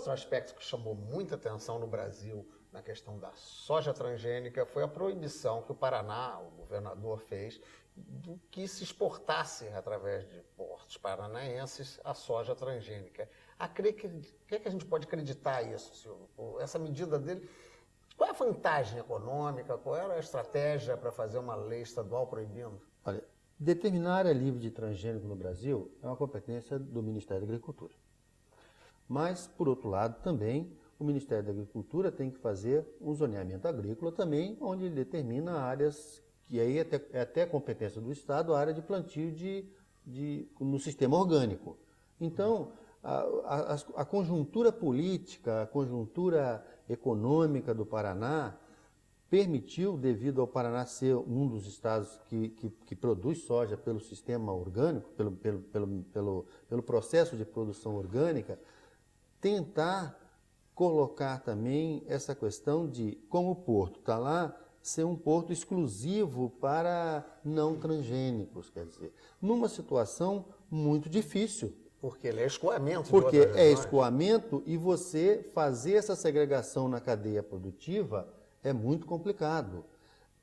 outro aspecto que chamou muita atenção no Brasil na questão da soja transgênica foi a proibição que o Paraná, o governador, fez do que se exportasse através de portos paranaenses a soja transgênica. O que é que a gente pode acreditar isso, Silvio? Essa medida dele, qual é a vantagem econômica, qual era a estratégia para fazer uma lei estadual proibindo? Olha, determinar a área livre de transgênico no Brasil é uma competência do Ministério da Agricultura. Mas, por outro lado, também o Ministério da Agricultura tem que fazer um zoneamento agrícola também, onde ele determina áreas, que aí é até competência do Estado, a área de plantio no sistema orgânico. Então, a conjuntura política, a conjuntura econômica do Paraná permitiu, devido ao Paraná ser um dos estados que produz soja pelo sistema orgânico, pelo processo de produção orgânica, tentar colocar também essa questão de, como o porto está lá, ser um porto exclusivo para não transgênicos, quer dizer, numa situação muito difícil. Porque ele é escoamento. Porque é escoamento e você fazer essa segregação na cadeia produtiva é muito complicado.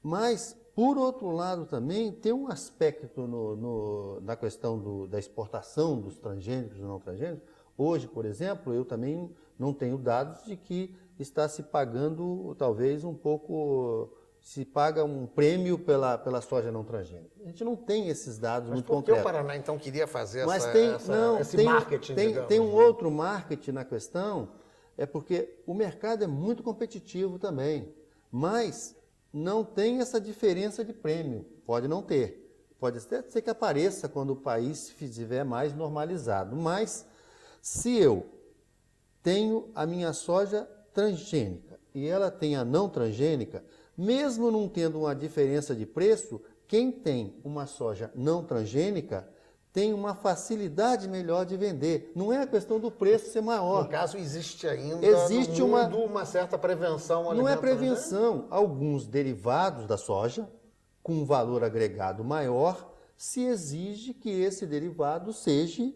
Mas, por outro lado também, tem um aspecto na questão da exportação dos transgênicos e não transgênicos. Hoje, por exemplo, eu também não tenho dados de que está se pagando, talvez, um pouco, se paga um prêmio pela soja não transgênica. A gente não tem esses dados muito concretos. Mas por que o Paraná, então, queria fazer esse tem, marketing, digamos? Tem um outro marketing na questão, é porque o mercado é muito competitivo também, mas não tem essa diferença de prêmio. Pode não ter. Pode até ser que apareça quando o país estiver mais normalizado, mas se eu tenho a minha soja transgênica e ela tem a não transgênica, mesmo não tendo uma diferença de preço, quem tem uma soja não transgênica tem uma facilidade melhor de vender. Não é a questão do preço ser maior. No caso, existe ainda no mundo uma certa prevenção. Não é prevenção. Alguns derivados da soja, com um valor agregado maior, se exige que esse derivado seja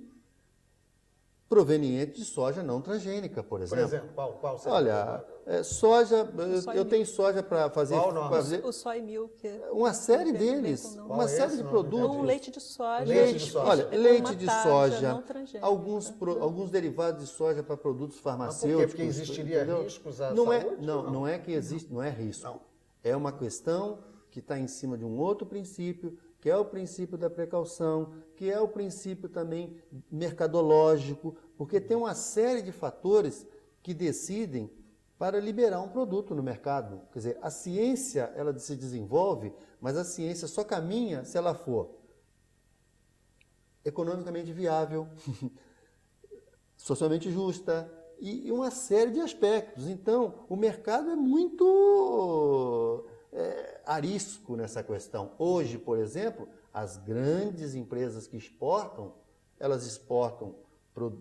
proveniente de soja não transgênica, por exemplo. Por exemplo, qual seria? Olha, soja, eu tenho soja para fazer... Qual o nome? O soy milk. Uma série deles, uma série de produtos. Um leite de soja. Leite de soja. Olha, leite de soja, não transgênica. alguns derivados de soja para produtos farmacêuticos. Mas por quê? Porque existiria riscos à não saúde? Não é que existe, não é risco. Não. É uma questão que está em cima de um outro princípio, que é o princípio da precaução, que é o princípio também mercadológico, porque tem uma série de fatores que decidem para liberar um produto no mercado. Quer dizer, a ciência, ela se desenvolve, mas a ciência só caminha se ela for economicamente viável, socialmente justa e uma série de aspectos. Então, o mercado é muito arisco nessa questão. Hoje, por exemplo, as grandes empresas que exportam, elas exportam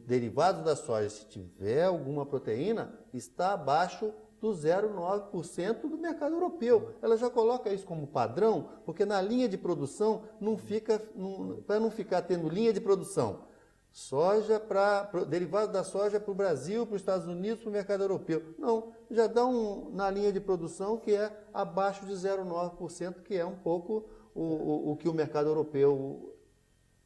derivados da soja, se tiver alguma proteína, está abaixo do 0,9% do mercado europeu. Ela já coloca isso como padrão, porque na linha de produção para não ficar tendo linha de produção, derivado da soja para o Brasil, para os Estados Unidos, para o mercado europeu. Não, já dá na linha de produção que é abaixo de 0,9%, que é um pouco o que o mercado europeu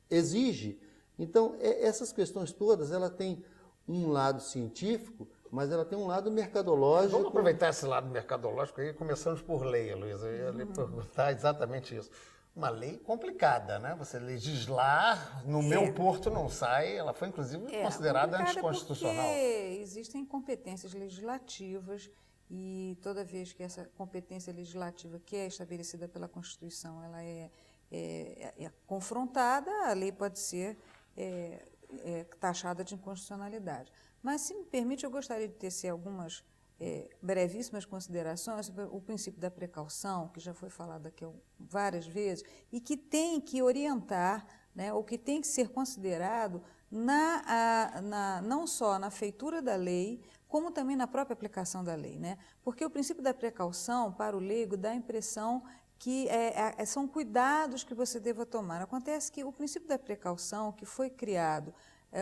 exige. Então, essas questões todas, ela tem um lado científico, mas ela tem um lado mercadológico. Vamos aproveitar esse lado mercadológico aí, começamos por lei, Luísa. Eu ia lhe perguntar exatamente isso. Uma lei complicada, né? Você legislar, no meu porto não sai, ela foi inclusive considerada anticonstitucional. Porque existem competências legislativas e toda vez que essa competência legislativa que é estabelecida pela Constituição, ela é confrontada, a lei pode ser taxada de inconstitucionalidade. Mas, se me permite, eu gostaria de tecer algumas brevíssimas considerações sobre o princípio da precaução, que já foi falado aqui várias vezes, e que tem que orientar, né, ou que tem que ser considerado não só na feitura da lei, como também na própria aplicação da lei, né? Porque o princípio da precaução, para o leigo, dá a impressão que são cuidados que você deva tomar. Acontece que o princípio da precaução, que foi criado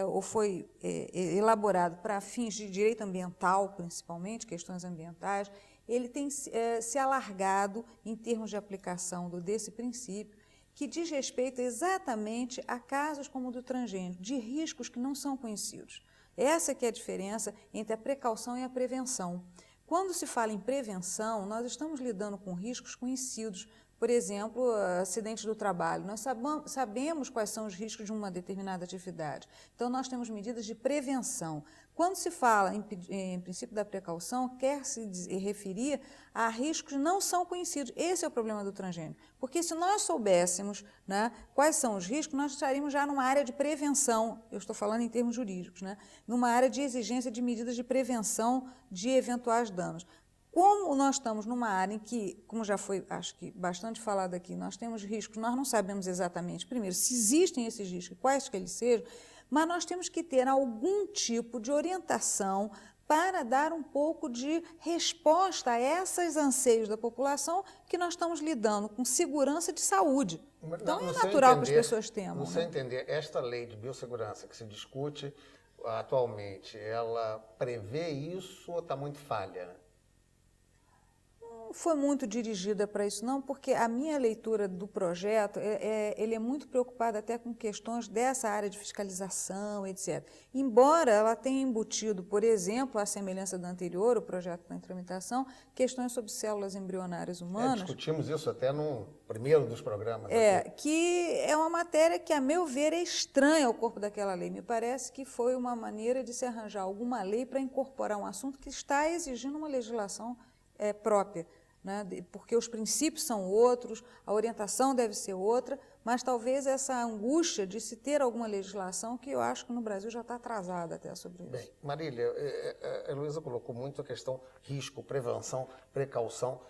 ou foi elaborado para fins de direito ambiental, principalmente, questões ambientais, ele tem se alargado em termos de aplicação desse princípio, que diz respeito exatamente a casos como o do transgênico, de riscos que não são conhecidos. Essa que é a diferença entre a precaução e a prevenção. Quando se fala em prevenção, nós estamos lidando com riscos conhecidos, por exemplo, acidentes do trabalho. Nós sabemos quais são os riscos de uma determinada atividade. Então, nós temos medidas de prevenção. Quando se fala em princípio da precaução, quer se referir a riscos que não são conhecidos. Esse é o problema do transgênico. Porque se nós soubéssemos, né, quais são os riscos, nós estaríamos já numa área de prevenção, eu estou falando em termos jurídicos, né, numa área de exigência de medidas de prevenção de eventuais danos. Como nós estamos numa área em que, como já foi, acho que bastante falado aqui, nós temos riscos, nós não sabemos exatamente, primeiro, se existem esses riscos, quais que eles sejam, mas nós temos que ter algum tipo de orientação para dar um pouco de resposta a esses anseios da população que nós estamos lidando com segurança de saúde. Então, é natural que as pessoas temam. No seu entender, esta lei de biossegurança que se discute atualmente, ela prevê isso ou está muito falha? Não foi muito dirigida para isso, não, porque a minha leitura do projeto, ele é muito preocupado até com questões dessa área de fiscalização, etc. Embora ela tenha embutido, por exemplo, à semelhança da anterior, o projeto da tramitação, questões sobre células embrionárias humanas. Discutimos isso até no primeiro dos programas. Que é uma matéria que, a meu ver, é estranha ao corpo daquela lei. Me parece que foi uma maneira de se arranjar alguma lei para incorporar um assunto que está exigindo uma legislação própria, né? Porque os princípios são outros, a orientação deve ser outra, mas talvez essa angústia de se ter alguma legislação que eu acho que no Brasil já está atrasada até sobre isso. Bem, Marília, a Heloísa colocou muito a questão risco, prevenção, precaução.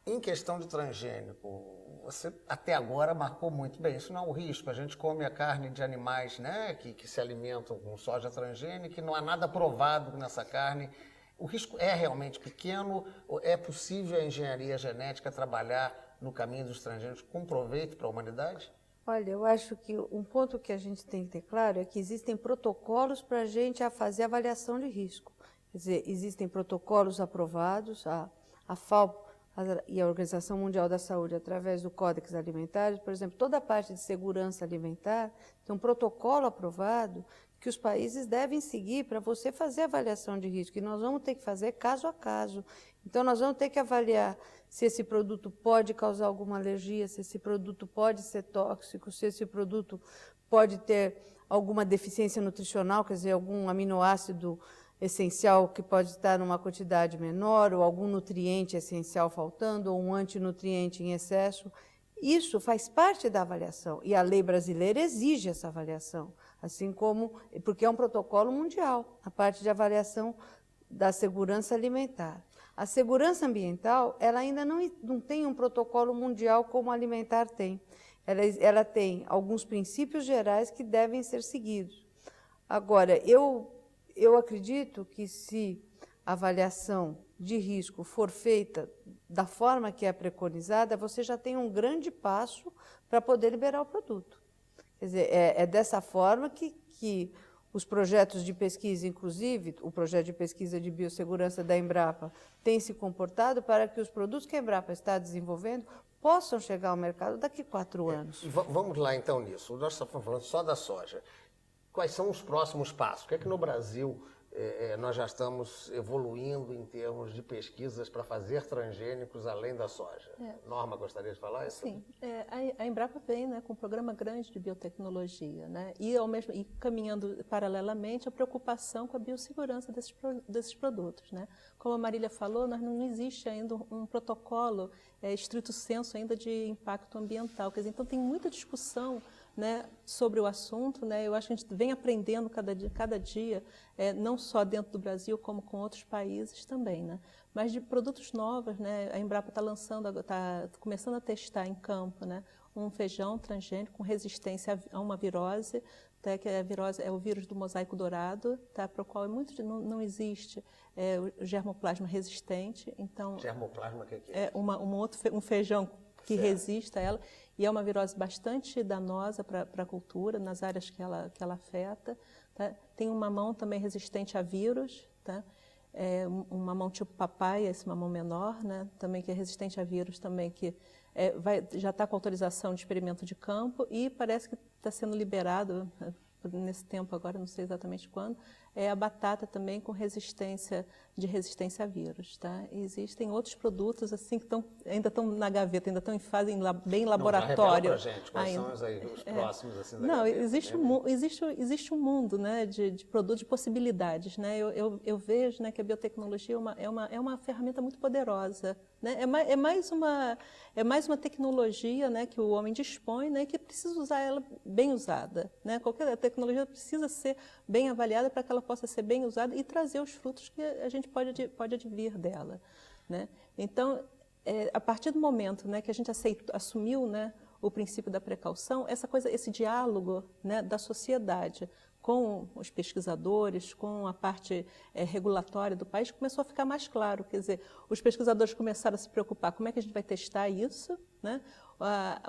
Em questão de transgênico, você até agora marcou muito bem, isso não é um risco, a gente come a carne de animais, né, que se alimentam com soja transgênica e não há nada provado nessa carne. O risco é realmente pequeno? É possível a engenharia genética trabalhar no caminho dos transgênicos com proveito para a humanidade? Olha, eu acho que um ponto que a gente tem que ter claro é que existem protocolos para a gente fazer avaliação de risco. Quer dizer, existem protocolos aprovados, a FAO e a Organização Mundial da Saúde, através do Códex Alimentares, por exemplo, toda a parte de segurança alimentar, tem um protocolo aprovado que os países devem seguir para você fazer a avaliação de risco, e nós vamos ter que fazer caso a caso. Então, nós vamos ter que avaliar se esse produto pode causar alguma alergia, se esse produto pode ser tóxico, se esse produto pode ter alguma deficiência nutricional, quer dizer, algum aminoácido essencial que pode estar numa quantidade menor, ou algum nutriente essencial faltando, ou um antinutriente em excesso. Isso faz parte da avaliação, e a lei brasileira exige essa avaliação, assim como, porque é um protocolo mundial, a parte de avaliação da segurança alimentar. A segurança ambiental, ela ainda não tem um protocolo mundial como a alimentar tem. Ela tem alguns princípios gerais que devem ser seguidos. Agora, eu acredito que se a avaliação de risco for feita da forma que é preconizada, você já tem um grande passo para poder liberar o produto. Quer dizer, é dessa forma que os projetos de pesquisa, inclusive o projeto de pesquisa de biossegurança da Embrapa, tem se comportado para que os produtos que a Embrapa está desenvolvendo possam chegar ao mercado daqui a 4 anos. Vamos lá então nisso. Nós estamos falando só da soja. Quais são os próximos passos? O que é que no Brasil nós já estamos evoluindo em termos de pesquisas para fazer transgênicos além da soja? Norma, gostaria de falar isso? Sim, a Embrapa vem, né, com um programa grande de biotecnologia, né, e caminhando paralelamente a preocupação com a biossegurança desses produtos, né. Como a Marília falou, não existe ainda um protocolo estrito sensu ainda de impacto ambiental, quer dizer, então tem muita discussão, né, sobre o assunto, né. Eu acho que a gente vem aprendendo cada dia, não só dentro do Brasil, como com outros países também, né. Mas de produtos novos, né, a Embrapa está começando a testar em campo, né, um feijão transgênico com resistência a uma virose, tá, que a virose é o vírus do mosaico dourado, tá, para o qual não existe o germoplasma resistente. Então, germoplasma, o que é? Um feijão que resista a ela. e é uma virose bastante danosa para a cultura, nas áreas que ela afeta. Tá? Tem um mamão também resistente a vírus, tá? Um mamão tipo papaya, esse mamão menor, né? Também que é resistente a vírus, também que já está com autorização de experimento de campo e parece que está sendo liberado nesse tempo agora, não sei exatamente quando, a batata também com resistência a vírus. Tá? E existem outros produtos assim que ainda estão na gaveta, ainda estão em fase bem laboratório. Não, já revela pra gente, quais são os próximos assim, da Não, gaveta, existe um mundo, né, de produtos, de possibilidades. Né? Eu vejo, né, que a biotecnologia é uma ferramenta muito poderosa. Né? É mais uma tecnologia, né, que o homem dispõe, né, que precisa usar ela bem usada. Né? Qualquer tecnologia precisa ser bem avaliada para que ela possa ser bem usada e trazer os frutos que a gente pode advir dela. Né? Então, a partir do momento, né, que a gente assumiu, né, o princípio da precaução, esse diálogo, né, da sociedade com os pesquisadores, com a parte regulatória do país, começou a ficar mais claro. Quer dizer, os pesquisadores começaram a se preocupar como é que a gente vai testar isso, né?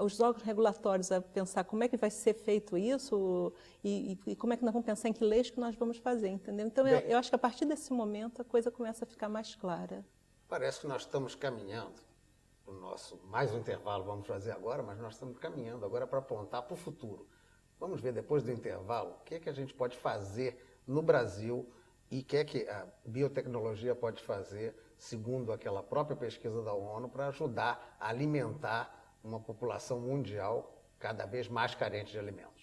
Os órgãos regulatórios a pensar como é que vai ser feito isso e como é que nós vamos pensar em que leis que nós vamos fazer, entendeu? Então, eu acho que a partir desse momento a coisa começa a ficar mais clara. Parece que nós estamos caminhando para o nosso, mais um intervalo vamos fazer agora, mas nós estamos caminhando agora para apontar para o futuro. Vamos ver depois do intervalo o que é que a gente pode fazer no Brasil e o que é que a biotecnologia pode fazer, segundo aquela própria pesquisa da ONU, para ajudar a alimentar uma população mundial cada vez mais carente de alimentos.